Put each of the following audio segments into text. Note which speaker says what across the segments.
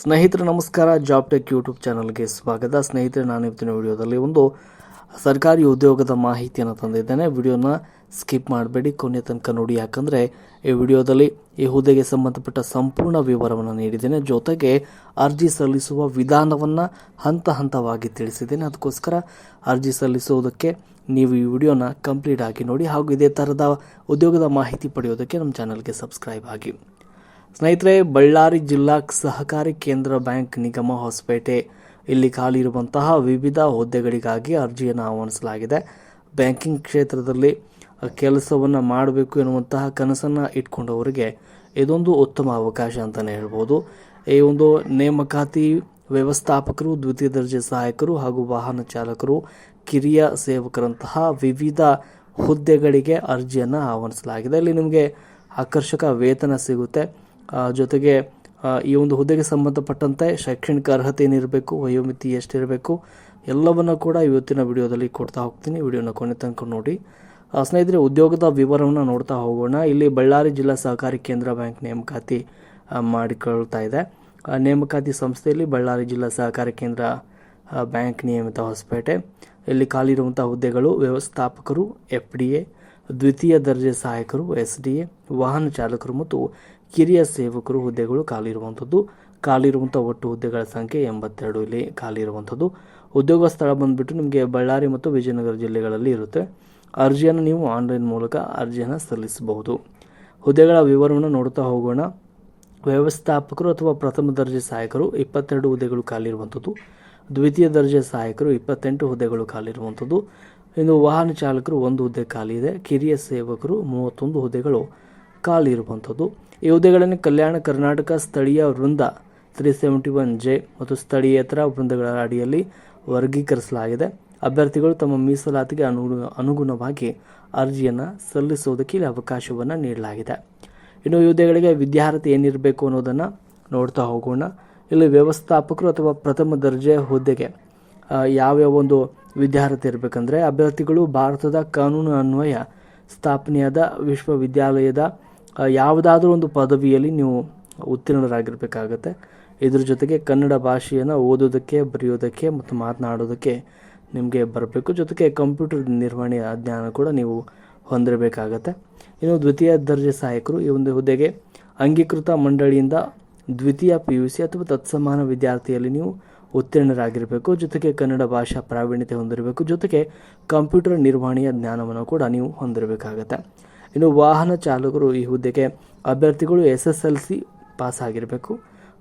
Speaker 1: ಸ್ನೇಹಿತರೆ ನಮಸ್ಕಾರ. Job tech YouTube ಚಾನಲ್ಗೆ ಸ್ವಾಗತ. ಸ್ನೇಹಿತರೆ, ನಾನು ಇವತ್ತಿನ ವಿಡಿಯೋದಲ್ಲಿ ಒಂದು ಸರ್ಕಾರಿ ಉದ್ಯೋಗದ ಮಾಹಿತಿಯನ್ನು ತಂದಿದ್ದೇನೆ. ವಿಡಿಯೋನ ಸ್ಕಿಪ್ ಮಾಡಬೇಡಿ, ಕೊನೆ ತನಕ ನೋಡಿ. ಯಾಕಂದರೆ ಈ ವಿಡಿಯೋದಲ್ಲಿ ಈ ಹುದ್ದೆಗೆ ಸಂಬಂಧಪಟ್ಟ ಸಂಪೂರ್ಣ ವಿವರವನ್ನು ನೀಡಿದ್ದೇನೆ. ಜೊತೆಗೆ ಅರ್ಜಿ ಸಲ್ಲಿಸುವ ವಿಧಾನವನ್ನು ಹಂತ ಹಂತವಾಗಿ ತಿಳಿಸಿದ್ದೇನೆ. ಅದಕ್ಕೋಸ್ಕರ ಅರ್ಜಿ ಸಲ್ಲಿಸುವುದಕ್ಕೆ ನೀವು ಈ ವಿಡಿಯೋನ ಕಂಪ್ಲೀಟ್ ಆಗಿ ನೋಡಿ. ಹಾಗೂ ಇದೇ ಥರದ ಉದ್ಯೋಗದ ಮಾಹಿತಿ ಪಡೆಯೋದಕ್ಕೆ ನಮ್ಮ ಚಾನಲ್ಗೆ ಸಬ್ಸ್ಕ್ರೈಬ್ ಆಗಿ. ಸ್ನೇಹಿತರೆ, ಬಳ್ಳಾರಿ ಜಿಲ್ಲಾ ಸಹಕಾರಿ ಕೇಂದ್ರ ಬ್ಯಾಂಕ್ ನಿಗಮ ಹೊಸಪೇಟೆ ಇಲ್ಲಿ ಖಾಲಿ ಇರುವಂತಹ ವಿವಿಧ ಹುದ್ದೆಗಳಿಗಾಗಿ ಅರ್ಜಿಯನ್ನು ಆಹ್ವಾನಿಸಲಾಗಿದೆ. ಬ್ಯಾಂಕಿಂಗ್ ಕ್ಷೇತ್ರದಲ್ಲಿ ಕೆಲಸವನ್ನು ಮಾಡಬೇಕು ಎನ್ನುವಂತಹ ಕನಸನ್ನು ಇಟ್ಕೊಂಡವರಿಗೆ ಇದೊಂದು ಉತ್ತಮ ಅವಕಾಶ ಅಂತಲೇ ಹೇಳ್ಬೋದು. ಈ ಒಂದು ನೇಮಕಾತಿ ವ್ಯವಸ್ಥಾಪಕರು, ದ್ವಿತೀಯ ದರ್ಜೆ ಸಹಾಯಕರು ಹಾಗೂ ವಾಹನ ಚಾಲಕರು, ಕಿರಿಯ ಸೇವಕರಂತಹ ವಿವಿಧ ಹುದ್ದೆಗಳಿಗೆ ಅರ್ಜಿಯನ್ನು ಆಹ್ವಾನಿಸಲಾಗಿದೆ. ಇಲ್ಲಿ ನಿಮಗೆ ಆಕರ್ಷಕ ವೇತನ ಸಿಗುತ್ತೆ. ಜೊತೆಗೆ ಈ ಒಂದು ಹುದ್ದೆಗೆ ಸಂಬಂಧಪಟ್ಟಂತೆ ಶೈಕ್ಷಣಿಕ ಅರ್ಹತೆ ಏನಿರಬೇಕು, ವಯೋಮಿತಿ ಎಷ್ಟಿರಬೇಕು, ಎಲ್ಲವನ್ನು ಕೂಡ ಇವತ್ತಿನ ವಿಡಿಯೋದಲ್ಲಿ ಕೊಡ್ತಾ ಹೋಗ್ತೀನಿ. ವಿಡಿಯೋನ ಕೊನೆ ತನಕ ನೋಡಿ. ಸ್ನೇಹಿತರೆ, ಉದ್ಯೋಗದ ವಿವರವನ್ನು ನೋಡ್ತಾ ಹೋಗೋಣ. ಇಲ್ಲಿ ಬಳ್ಳಾರಿ ಜಿಲ್ಲಾ ಸಹಕಾರಿ ಕೇಂದ್ರ ಬ್ಯಾಂಕ್ ನೇಮಕಾತಿ ಮಾಡಿಕೊಳ್ತಾ ಇದೆ. ನೇಮಕಾತಿ ಸಂಸ್ಥೆಯಲ್ಲಿ ಬಳ್ಳಾರಿ ಜಿಲ್ಲಾ ಸಹಕಾರಿ ಕೇಂದ್ರ ಬ್ಯಾಂಕ್ ನಿಯಮಿತ ಹೊಸಪೇಟೆ. ಇಲ್ಲಿ ಖಾಲಿ ಇರುವಂತಹ ಹುದ್ದೆಗಳು ವ್ಯವಸ್ಥಾಪಕರು FDA, ದ್ವಿತೀಯ ದರ್ಜೆ ಸಹಾಯಕರು SDA, ವಾಹನ ಚಾಲಕರು ಮತ್ತು ಕಿರಿಯ ಸೇವಕರು ಹುದ್ದೆಗಳು ಖಾಲಿ ಇರುವಂಥದ್ದು. ಖಾಲಿ ಇರುವಂಥ ಒಟ್ಟು ಹುದ್ದೆಗಳ ಸಂಖ್ಯೆ 82 ಇಲ್ಲಿ ಖಾಲಿ ಇರುವಂಥದ್ದು. ಉದ್ಯೋಗ ಸ್ಥಳ ಬಂದುಬಿಟ್ಟು ನಿಮಗೆ ಬಳ್ಳಾರಿ ಮತ್ತು ವಿಜಯನಗರ ಜಿಲ್ಲೆಗಳಲ್ಲಿ ಇರುತ್ತೆ. ಅರ್ಜಿಯನ್ನು ನೀವು ಆನ್ಲೈನ್ ಮೂಲಕ ಅರ್ಜಿಯನ್ನು ಸಲ್ಲಿಸಬಹುದು. ಹುದ್ದೆಗಳ ವಿವರವನ್ನು ನೋಡ್ತಾ ಹೋಗೋಣ. ವ್ಯವಸ್ಥಾಪಕರು ಅಥವಾ ಪ್ರಥಮ ದರ್ಜೆ ಸಹಾಯಕರು 22 ಹುದ್ದೆಗಳು ಖಾಲಿ ಇರುವಂಥದ್ದು. ದ್ವಿತೀಯ ದರ್ಜೆ ಸಹಾಯಕರು 28 ಹುದ್ದೆಗಳು ಖಾಲಿ ಇರುವಂಥದ್ದು. ಇನ್ನು ವಾಹನ ಚಾಲಕರು 1 ಹುದ್ದೆ ಖಾಲಿ ಇದೆ. ಕಿರಿಯ ಸೇವಕರು 31 ಹುದ್ದೆಗಳು ಖಾಲಿ ಇರುವಂಥದ್ದು. ಈ ಹುದ್ದೆಗಳನ್ನು ಕಲ್ಯಾಣ ಕರ್ನಾಟಕ ಸ್ಥಳೀಯ ವೃಂದ 371J ಮತ್ತು ಸ್ಥಳೀಯೇತರ ವೃಂದಗಳ ಅಡಿಯಲ್ಲಿ ವರ್ಗೀಕರಿಸಲಾಗಿದೆ. ಅಭ್ಯರ್ಥಿಗಳು ತಮ್ಮ ಮೀಸಲಾತಿಗೆ ಅನುಗುಣವಾಗಿ ಅರ್ಜಿಯನ್ನು ಸಲ್ಲಿಸುವುದಕ್ಕೆ ಇಲ್ಲಿ ಅವಕಾಶವನ್ನು ನೀಡಲಾಗಿದೆ. ಇನ್ನು ಈ ಹುದ್ದೆಗಳಿಗೆ ವಿದ್ಯಾರ್ಹತೆ ಏನಿರಬೇಕು ಅನ್ನೋದನ್ನು ನೋಡ್ತಾ ಹೋಗೋಣ. ಇಲ್ಲಿ ವ್ಯವಸ್ಥಾಪಕರು ಅಥವಾ ಪ್ರಥಮ ದರ್ಜೆ ಹುದ್ದೆಗೆ ಯಾವ್ಯಾವ ಒಂದು ವಿದ್ಯಾರ್ಹತೆ ಇರಬೇಕಂದ್ರೆ, ಅಭ್ಯರ್ಥಿಗಳು ಭಾರತದ ಕಾನೂನು ಅನ್ವಯ ಸ್ಥಾಪನೆಯಾದ ವಿಶ್ವವಿದ್ಯಾಲಯದ ಯಾವುದಾದ್ರೂ ಒಂದು ಪದವಿಯಲ್ಲಿ ನೀವು ಉತ್ತೀರ್ಣರಾಗಿರಬೇಕಾಗತ್ತೆ. ಇದ್ರ ಜೊತೆಗೆ ಕನ್ನಡ ಭಾಷೆಯನ್ನು ಓದೋದಕ್ಕೆ, ಬರೆಯೋದಕ್ಕೆ ಮತ್ತು ಮಾತನಾಡೋದಕ್ಕೆ ನಿಮಗೆ ಬರಬೇಕು. ಜೊತೆಗೆ ಕಂಪ್ಯೂಟರ್ ನಿರ್ವಹಣೆಯ ಜ್ಞಾನ ಕೂಡ ನೀವು ಹೊಂದಿರಬೇಕಾಗತ್ತೆ. ಇನ್ನು ದ್ವಿತೀಯ ದರ್ಜೆ ಸಹಾಯಕರು, ಈ ಒಂದು ಹುದ್ದೆಗೆ ಅಂಗೀಕೃತ ಮಂಡಳಿಯಿಂದ ದ್ವಿತೀಯ PUC ಅಥವಾ ತತ್ಸಮಾನ ವಿದ್ಯಾರ್ಥಿಯಲ್ಲಿ ನೀವು ಉತ್ತೀರ್ಣರಾಗಿರಬೇಕು. ಜೊತೆಗೆ ಕನ್ನಡ ಭಾಷಾ ಪ್ರಾವೀಣ್ಯತೆ ಹೊಂದಿರಬೇಕು. ಜೊತೆಗೆ ಕಂಪ್ಯೂಟರ್ ನಿರ್ವಹಣೆಯ ಜ್ಞಾನವನ್ನು ಕೂಡ ನೀವು ಹೊಂದಿರಬೇಕಾಗತ್ತೆ. ಇನ್ನು ವಾಹನ ಚಾಲಕರು, ಈ ಹುದ್ದೆಗೆ ಅಭ್ಯರ್ಥಿಗಳು SSLC ಪಾಸ್ ಆಗಿರಬೇಕು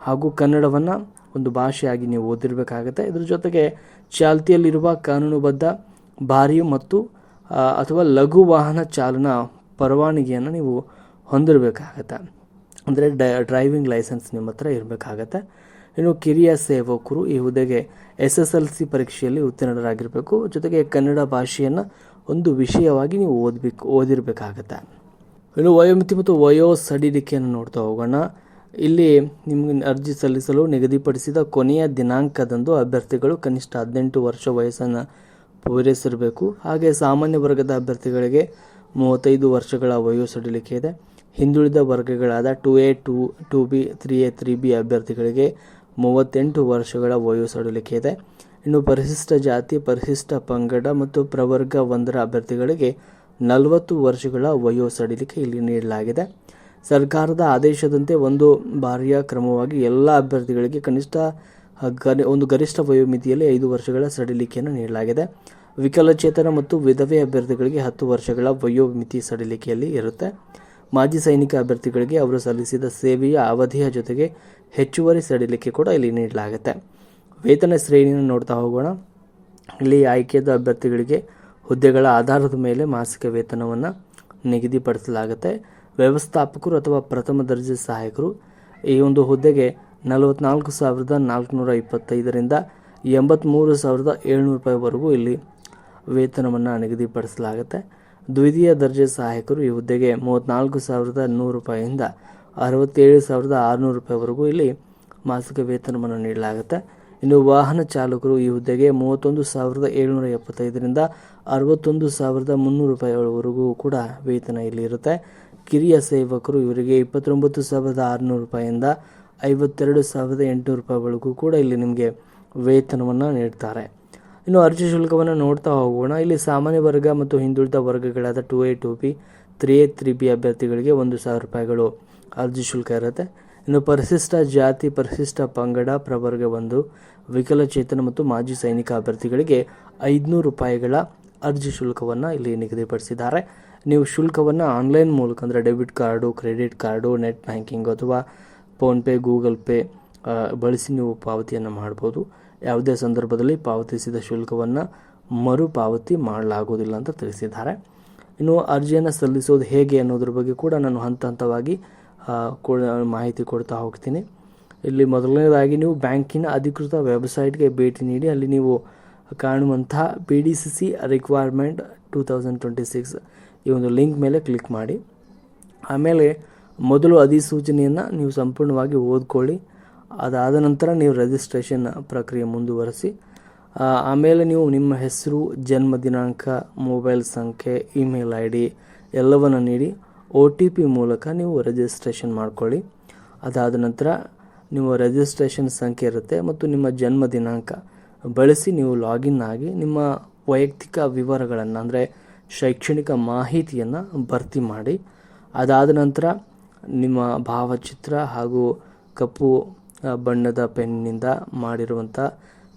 Speaker 1: ಹಾಗೂ ಕನ್ನಡವನ್ನು ಒಂದು ಭಾಷೆಯಾಗಿ ನೀವು ಓದಿರಬೇಕಾಗತ್ತೆ. ಇದ್ರ ಜೊತೆಗೆ ಚಾಲ್ತಿಯಲ್ಲಿರುವ ಕಾನೂನುಬದ್ಧ ಭಾರಿ ಮತ್ತು ಅಥವಾ ಲಘು ವಾಹನ ಚಾಲನಾ ಪರವಾನಗಿಯನ್ನು ನೀವು ಹೊಂದಿರಬೇಕಾಗತ್ತೆ. ಅಂದರೆ ಡ್ರೈವಿಂಗ್ ಲೈಸೆನ್ಸ್ ನಿಮ್ಮ ಹತ್ರ ಇರಬೇಕಾಗತ್ತೆ. ಇನ್ನು ಕಿರಿಯ ಸೇವಕರು, ಈ ಹುದ್ದೆಗೆ SSLC ಪರೀಕ್ಷೆಯಲ್ಲಿ ಉತ್ತೀರ್ಣರಾಗಿರಬೇಕು. ಜೊತೆಗೆ ಕನ್ನಡ ಭಾಷೆಯನ್ನು ಒಂದು ವಿಷಯವಾಗಿ ನೀವು ಓದಿರಬೇಕಾಗತ್ತೆ. ಇನ್ನು ವಯೋಮಿತಿ ಮತ್ತು ವಯೋ ಸಡಿಲಿಕೆಯನ್ನು ನೋಡ್ತಾ ಹೋಗೋಣ. ಇಲ್ಲಿ ನಿಮಗೆ ಅರ್ಜಿ ಸಲ್ಲಿಸಲು ನಿಗದಿಪಡಿಸಿದ ಕೊನೆಯ ದಿನಾಂಕದಂದು ಅಭ್ಯರ್ಥಿಗಳು ಕನಿಷ್ಠ 18 ವರ್ಷ ವಯಸ್ಸನ್ನು ಪೂರೈಸಿರಬೇಕು. ಹಾಗೆ ಸಾಮಾನ್ಯ ವರ್ಗದ ಅಭ್ಯರ್ಥಿಗಳಿಗೆ 35 ವರ್ಷಗಳ ವಯೋ ಸಡಿಲಿಕೆ ಇದೆ. ಹಿಂದುಳಿದ ವರ್ಗಗಳಾದ 2A, 2B, 3A, 3B ಅಭ್ಯರ್ಥಿಗಳಿಗೆ 38 ವರ್ಷಗಳ ವಯೋ ಸಡಿಲಿಕೆ ಇದೆ. ಇನ್ನು ಪರಿಶಿಷ್ಟ ಜಾತಿ, ಪರಿಶಿಷ್ಟ ಪಂಗಡ ಮತ್ತು ಪ್ರವರ್ಗ 1ರ ಅಭ್ಯರ್ಥಿಗಳಿಗೆ 40 ವರ್ಷಗಳ ವಯೋ ಸಡಿಲಿಕೆ ಇಲ್ಲಿ ನೀಡಲಾಗಿದೆ. ಸರ್ಕಾರದ ಆದೇಶದಂತೆ ಒಂದು ಬಾರಿಯ ಕ್ರಮವಾಗಿ ಎಲ್ಲ ಅಭ್ಯರ್ಥಿಗಳಿಗೆ ಕನಿಷ್ಠ ಒಂದು ಗರಿಷ್ಠ ವಯೋಮಿತಿಯಲ್ಲಿ 5 ವರ್ಷಗಳ ಸಡಿಲಿಕೆಯನ್ನು ನೀಡಲಾಗಿದೆ. ವಿಕಲಚೇತನ ಮತ್ತು ವಿಧವೆ ಅಭ್ಯರ್ಥಿಗಳಿಗೆ 10 ವರ್ಷಗಳ ವಯೋಮಿತಿ ಸಡಿಲಿಕೆಯಲ್ಲಿ ಇರುತ್ತೆ. ಮಾಜಿ ಸೈನಿಕ ಅಭ್ಯರ್ಥಿಗಳಿಗೆ ಅವರು ಸಲ್ಲಿಸಿದ ಸೇವೆಯ ಅವಧಿಯ ಜೊತೆಗೆ ಹೆಚ್ಚುವರಿ ಸಡಿಲಿಕೆ ಕೂಡ ಇಲ್ಲಿ ನೀಡಲಾಗುತ್ತೆ. ವೇತನ ಶ್ರೇಣಿಯನ್ನು ನೋಡ್ತಾ ಹೋಗೋಣ. ಇಲ್ಲಿ ಆಯ್ಕೆಯಾದ ಅಭ್ಯರ್ಥಿಗಳಿಗೆ ಹುದ್ದೆಗಳ ಆಧಾರದ ಮೇಲೆ ಮಾಸಿಕ ವೇತನವನ್ನು ನಿಗದಿಪಡಿಸಲಾಗುತ್ತೆ. ವ್ಯವಸ್ಥಾಪಕರು ಅಥವಾ ಪ್ರಥಮ ದರ್ಜೆ ಸಹಾಯಕರು, ಈ ಒಂದು ಹುದ್ದೆಗೆ 44,425ರಿಂದ 83,700 ರೂಪಾಯಿವರೆಗೂ ಇಲ್ಲಿ ವೇತನವನ್ನು ನಿಗದಿಪಡಿಸಲಾಗುತ್ತೆ. ದ್ವಿತೀಯ ದರ್ಜೆ ಸಹಾಯಕರು, ಈ ಹುದ್ದೆಗೆ 34,100 ರೂಪಾಯಿಯಿಂದ 67,600 ರೂಪಾಯಿವರೆಗೂ ಇಲ್ಲಿ ಮಾಸಿಕ ವೇತನವನ್ನು ನೀಡಲಾಗುತ್ತೆ. ಇನ್ನು ವಾಹನ ಚಾಲಕರು, ಈ ಹುದ್ದೆಗೆ 31,775ರಿಂದ 61,300 ರೂಪಾಯಿವರೆಗೂ ಕೂಡ ವೇತನ ಇಲ್ಲಿ ಇರುತ್ತೆ. ಕಿರಿಯ ಸೇವಕರು, ಇವರಿಗೆ 29,600 ರೂಪಾಯಿಯಿಂದ 52,800 ರೂಪಾಯಿವರೆಗೂ ಕೂಡ ಇಲ್ಲಿ ನಿಮಗೆ ವೇತನವನ್ನು ನೀಡ್ತಾರೆ. ಇನ್ನು ಅರ್ಜಿ ಶುಲ್ಕವನ್ನು ನೋಡ್ತಾ ಹೋಗೋಣ. ಇಲ್ಲಿ ಸಾಮಾನ್ಯ ವರ್ಗ ಮತ್ತು ಹಿಂದುಳಿದ ವರ್ಗಗಳಾದ 2A 2B 3A 3B ಅಭ್ಯರ್ಥಿಗಳಿಗೆ 1,000 ರೂಪಾಯಿಗಳು ಅರ್ಜಿ ಶುಲ್ಕ ಇರುತ್ತೆ. ಇನ್ನು ಪರಿಶಿಷ್ಟ ಜಾತಿ, ಪರಿಶಿಷ್ಟ ಪಂಗಡ, ಪ್ರವರ್ಗ 1, ವಿಕಲಚೇತನ ಮತ್ತು ಮಾಜಿ ಸೈನಿಕ ಅಭ್ಯರ್ಥಿಗಳಿಗೆ 500 ರೂಪಾಯಿಗಳ ಅರ್ಜಿ ಶುಲ್ಕವನ್ನು ಇಲ್ಲಿ ನಿಗದಿಪಡಿಸಿದ್ದಾರೆ. ನೀವು ಶುಲ್ಕವನ್ನು ಆನ್ಲೈನ್ ಮೂಲಕ ಅಂದರೆ debit card, credit card, net banking ಅಥವಾ ಫೋನ್ಪೇ, ಗೂಗಲ್ ಪೇ ಬಳಸಿ ನೀವು ಪಾವತಿಯನ್ನು ಮಾಡ್ಬೋದು. ಯಾವುದೇ ಸಂದರ್ಭದಲ್ಲಿ ಪಾವತಿಸಿದ ಶುಲ್ಕವನ್ನು ಮರುಪಾವತಿ ಮಾಡಲಾಗುವುದಿಲ್ಲ ಅಂತ ತಿಳಿಸಿದ್ದಾರೆ. ಇನ್ನು ಅರ್ಜಿಯನ್ನು ಸಲ್ಲಿಸೋದು ಹೇಗೆ ಅನ್ನೋದ್ರ ಬಗ್ಗೆ ಕೂಡ ನಾನು ಹಂತ ಹಂತವಾಗಿ ಮಾಹಿತಿ ಕೊಡ್ತಾ ಹೋಗ್ತೀನಿ. ಇಲ್ಲಿ ಮೊದಲನೇದಾಗಿ ನೀವು ಬ್ಯಾಂಕಿನ ಅಧಿಕೃತ ವೆಬ್ಸೈಟ್ಗೆ ಭೇಟಿ ನೀಡಿ ಅಲ್ಲಿ ನೀವು ಕಾಣುವಂತಹ PDCC ರಿಕ್ವೈರ್ಮೆಂಟ್ 2026 ಈ ಒಂದು ಲಿಂಕ್ ಮೇಲೆ ಕ್ಲಿಕ್ ಮಾಡಿ. ಆಮೇಲೆ ಮೊದಲು ಅಧಿಸೂಚನೆಯನ್ನು ನೀವು ಸಂಪೂರ್ಣವಾಗಿ ಓದ್ಕೊಳ್ಳಿ. ಅದಾದ ನಂತರ ನೀವು ರಿಜಿಸ್ಟ್ರೇಷನ್ ಪ್ರಕ್ರಿಯೆ ಮುಂದುವರಿಸಿ. ಆಮೇಲೆ ನೀವು ನಿಮ್ಮ ಹೆಸರು, ಜನ್ಮ ದಿನಾಂಕ, ಮೊಬೈಲ್ ಸಂಖ್ಯೆ, ಇಮೇಲ್ ID ಎಲ್ಲವನ್ನು ನೀಡಿ OTP ಮೂಲಕ ನೀವು ರಿಜಿಸ್ಟ್ರೇಷನ್ ಮಾಡ್ಕೊಳ್ಳಿ. ಅದಾದ ನಂತರ ನೀವು ರಿಜಿಸ್ಟ್ರೇಷನ್ ಸಂಖ್ಯೆ ಇರುತ್ತೆ ಮತ್ತು ನಿಮ್ಮ ಜನ್ಮ ದಿನಾಂಕ ಬಳಸಿ ನೀವು ಲಾಗಿನ್ ಆಗಿ ನಿಮ್ಮ ವೈಯಕ್ತಿಕ ವಿವರಗಳನ್ನು ಅಂದರೆ ಶೈಕ್ಷಣಿಕ ಮಾಹಿತಿಯನ್ನು ಭರ್ತಿ ಮಾಡಿ. ಅದಾದ ನಂತರ ನಿಮ್ಮ ಭಾವಚಿತ್ರ ಹಾಗೂ ಕಪ್ಪು ಬಣ್ಣದ ಪೆನ್ನಿಂದ ಮಾಡಿರುವಂಥ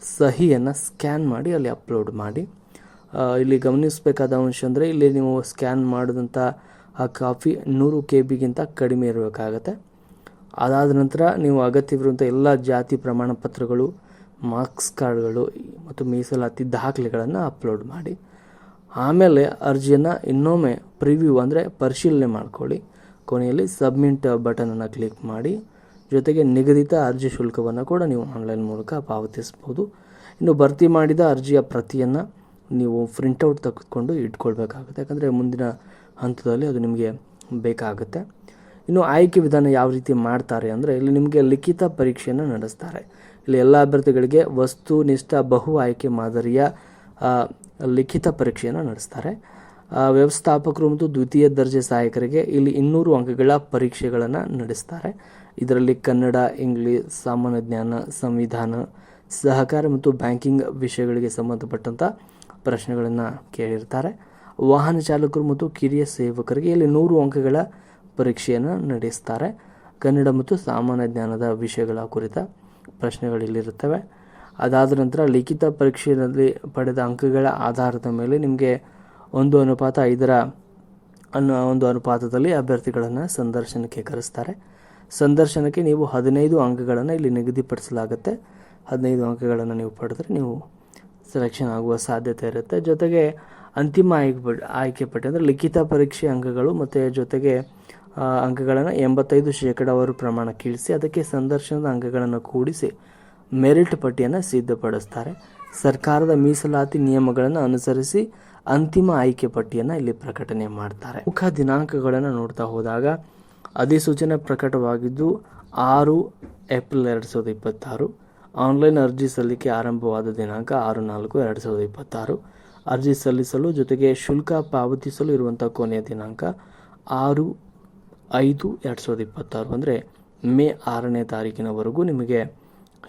Speaker 1: ಸಹಿಯನ್ನು ಸ್ಕ್ಯಾನ್ ಮಾಡಿ ಅಲ್ಲಿ ಅಪ್ಲೋಡ್ ಮಾಡಿ. ಇಲ್ಲಿ ಗಮನಿಸಬೇಕಾದ ಅಂಶ ಅಂದರೆ ಇಲ್ಲಿ ನೀವು ಸ್ಕ್ಯಾನ್ ಮಾಡಿದಂಥ ಆ ಕಾಪಿ 100 KB ಕಡಿಮೆ ಇರಬೇಕಾಗತ್ತೆ. ಅದಾದ ನಂತರ ನೀವು ಅಗತ್ಯವಿರುವಂಥ ಎಲ್ಲ ಜಾತಿ ಪ್ರಮಾಣ ಪತ್ರಗಳು, ಮಾರ್ಕ್ಸ್ ಕಾರ್ಡ್ಗಳು ಮತ್ತು ಮೀಸಲಾತಿ ದಾಖಲೆಗಳನ್ನು ಅಪ್ಲೋಡ್ ಮಾಡಿ. ಆಮೇಲೆ ಅರ್ಜಿಯನ್ನು ಇನ್ನೊಮ್ಮೆ ಪ್ರಿವ್ಯೂ ಅಂದರೆ ಪರಿಶೀಲನೆ ಮಾಡ್ಕೊಳ್ಳಿ. ಕೊನೆಯಲ್ಲಿ ಸಬ್ಮಿಟ್ ಬಟನನ್ನು ಕ್ಲಿಕ್ ಮಾಡಿ. ಜೊತೆಗೆ ನಿಗದಿತ ಅರ್ಜಿ ಶುಲ್ಕವನ್ನು ಕೂಡ ನೀವು ಆನ್ಲೈನ್ ಮೂಲಕ ಪಾವತಿಸ್ಬೋದು. ಇನ್ನು ಭರ್ತಿ ಮಾಡಿದ ಅರ್ಜಿಯ ಪ್ರತಿಯನ್ನು ನೀವು ಪ್ರಿಂಟೌಟ್ ತೆಗೆದುಕೊಂಡು ಇಟ್ಕೊಳ್ಬೇಕಾಗುತ್ತೆ, ಯಾಕಂದರೆ ಮುಂದಿನ ಹಂತದಲ್ಲಿ ಅದು ನಿಮಗೆ ಬೇಕಾಗುತ್ತೆ. ಇನ್ನು ಆಯ್ಕೆ ವಿಧಾನ ಯಾವ ರೀತಿ ಮಾಡ್ತಾರೆ ಅಂದರೆ ಇಲ್ಲಿ ನಿಮಗೆ ಲಿಖಿತ ಪರೀಕ್ಷೆಯನ್ನು ನಡೆಸ್ತಾರೆ. ಇಲ್ಲಿ ಎಲ್ಲ ಅಭ್ಯರ್ಥಿಗಳಿಗೆ ವಸ್ತುನಿಷ್ಠ ಬಹು ಆಯ್ಕೆ ಮಾದರಿಯ ಲಿಖಿತ ಪರೀಕ್ಷೆಯನ್ನು ನಡೆಸ್ತಾರೆ. ವ್ಯವಸ್ಥಾಪಕರು ಮತ್ತು ದ್ವಿತೀಯ ದರ್ಜೆ ಸಹಾಯಕರಿಗೆ ಇಲ್ಲಿ 200 ಅಂಕಗಳ ಪರೀಕ್ಷೆಗಳನ್ನು ನಡೆಸ್ತಾರೆ. ಇದರಲ್ಲಿ ಕನ್ನಡ, ಇಂಗ್ಲಿಷ್, ಸಾಮಾನ್ಯ ಜ್ಞಾನ, ಸಂವಿಧಾನ, ಸಹಕಾರ ಮತ್ತು ಬ್ಯಾಂಕಿಂಗ್ ವಿಷಯಗಳಿಗೆ ಸಂಬಂಧಪಟ್ಟಂಥ ಪ್ರಶ್ನೆಗಳನ್ನು ಕೇಳಿರ್ತಾರೆ. ವಾಹನ ಚಾಲಕರು ಮತ್ತು ಕಿರಿಯ ಸೇವಕರಿಗೆ ಇಲ್ಲಿ 100 ಅಂಕಗಳ ಪರೀಕ್ಷೆಯನ್ನು ನಡೆಸ್ತಾರೆ. ಕನ್ನಡ ಮತ್ತು ಸಾಮಾನ್ಯ ಜ್ಞಾನದ ವಿಷಯಗಳ ಕುರಿತ ಪ್ರಶ್ನೆಗಳಿಲ್ಲಿರುತ್ತವೆ. ಅದಾದ ನಂತರ ಲಿಖಿತ ಪರೀಕ್ಷೆಯಲ್ಲಿ ಪಡೆದ ಅಂಕಗಳ ಆಧಾರದ ಮೇಲೆ ನಿಮಗೆ 1:5 ಒಂದು ಅನುಪಾತದಲ್ಲಿ ಅಭ್ಯರ್ಥಿಗಳನ್ನು ಸಂದರ್ಶನಕ್ಕೆ ಕರೆಸ್ತಾರೆ. ಸಂದರ್ಶನಕ್ಕೆ ನೀವು 15 ಅಂಕಗಳನ್ನು ಇಲ್ಲಿ ನಿಗದಿಪಡಿಸಲಾಗುತ್ತೆ. 15 ಅಂಕಗಳನ್ನು ನೀವು ಪಡೆದರೆ ನೀವು ಸೆಲೆಕ್ಷನ್ ಆಗುವ ಸಾಧ್ಯತೆ ಇರುತ್ತೆ. ಜೊತೆಗೆ ಅಂತಿಮ ಆಯ್ಕೆ ಪಟ್ಟಿ ಅಂದರೆ ಲಿಖಿತ ಪರೀಕ್ಷೆ ಅಂಕಗಳು ಮತ್ತು ಜೊತೆಗೆ ಅಂಕಗಳನ್ನು 85% ಅವರು ಪ್ರಮಾಣಕ್ಕೆ ಇಳಿಸಿ ಅದಕ್ಕೆ ಸಂದರ್ಶನದ ಅಂಕಗಳನ್ನು ಕೂಡಿಸಿ ಮೆರಿಟ್ ಪಟ್ಟಿಯನ್ನು ಸಿದ್ಧಪಡಿಸ್ತಾರೆ. ಸರ್ಕಾರದ ಮೀಸಲಾತಿ ನಿಯಮಗಳನ್ನು ಅನುಸರಿಸಿ ಅಂತಿಮ ಆಯ್ಕೆ ಪಟ್ಟಿಯನ್ನು ಇಲ್ಲಿ ಪ್ರಕಟಣೆ ಮಾಡ್ತಾರೆ. ಪ್ರಮುಖ ದಿನಾಂಕಗಳನ್ನು ನೋಡ್ತಾ ಹೋದಾಗ ಅಧಿಸೂಚನೆ ಪ್ರಕಟವಾಗಿದ್ದು 6 ಏಪ್ರಿಲ್ 2026. ಆನ್ಲೈನ್ ಅರ್ಜಿ ಸಲ್ಲಿಕೆ ಆರಂಭವಾದ ದಿನಾಂಕ 6/4/2026. ಅರ್ಜಿ ಸಲ್ಲಿಸಲು ಜೊತೆಗೆ ಶುಲ್ಕ ಪಾವತಿಸಲು ಇರುವಂಥ ಕೊನೆಯ ದಿನಾಂಕ 6/5/2026 ಅಂದರೆ ಮೇ 6ನೇ ತಾರೀಕಿನವರೆಗೂ ನಿಮಗೆ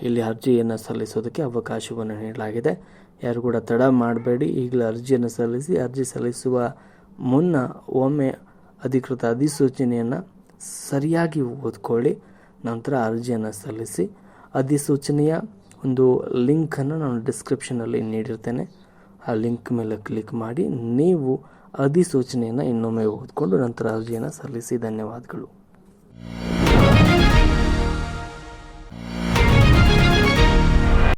Speaker 1: ಇಲ್ಲಿ ಅರ್ಜಿಯನ್ನು ಸಲ್ಲಿಸೋದಕ್ಕೆ ಅವಕಾಶವನ್ನು ನೀಡಲಾಗಿದೆ. ಯಾರು ಕೂಡ ತಡ ಮಾಡಬೇಡಿ, ಈಗಲೇ ಅರ್ಜಿಯನ್ನು ಸಲ್ಲಿಸಿ. ಅರ್ಜಿ ಸಲ್ಲಿಸುವ ಮುನ್ನ ಒಮ್ಮೆ ಅಧಿಕೃತ ಅಧಿಸೂಚನೆಯನ್ನು ಸರಿಯಾಗಿ ಓದ್ಕೊಳ್ಳಿ, ನಂತರ ಅರ್ಜಿಯನ್ನು ಸಲ್ಲಿಸಿ. ಅಧಿಸೂಚನೆಯ ಒಂದು ಲಿಂಕನ್ನು ನಾನು ಡಿಸ್ಕ್ರಿಪ್ಷನಲ್ಲಿ ನೀಡಿರ್ತೇನೆ. ಆ ಲಿಂಕ್ ಮೇಲೆ ಕ್ಲಿಕ್ ಮಾಡಿ ನೀವು ಅಧಿಸೂಚನೆಯನ್ನು ಇನ್ನೊಮ್ಮೆ ಓದಿಕೊಂಡು ನಂತರ ಅರ್ಜಿಯನ್ನು ಸಲ್ಲಿಸಿ. ಧನ್ಯವಾದಗಳು.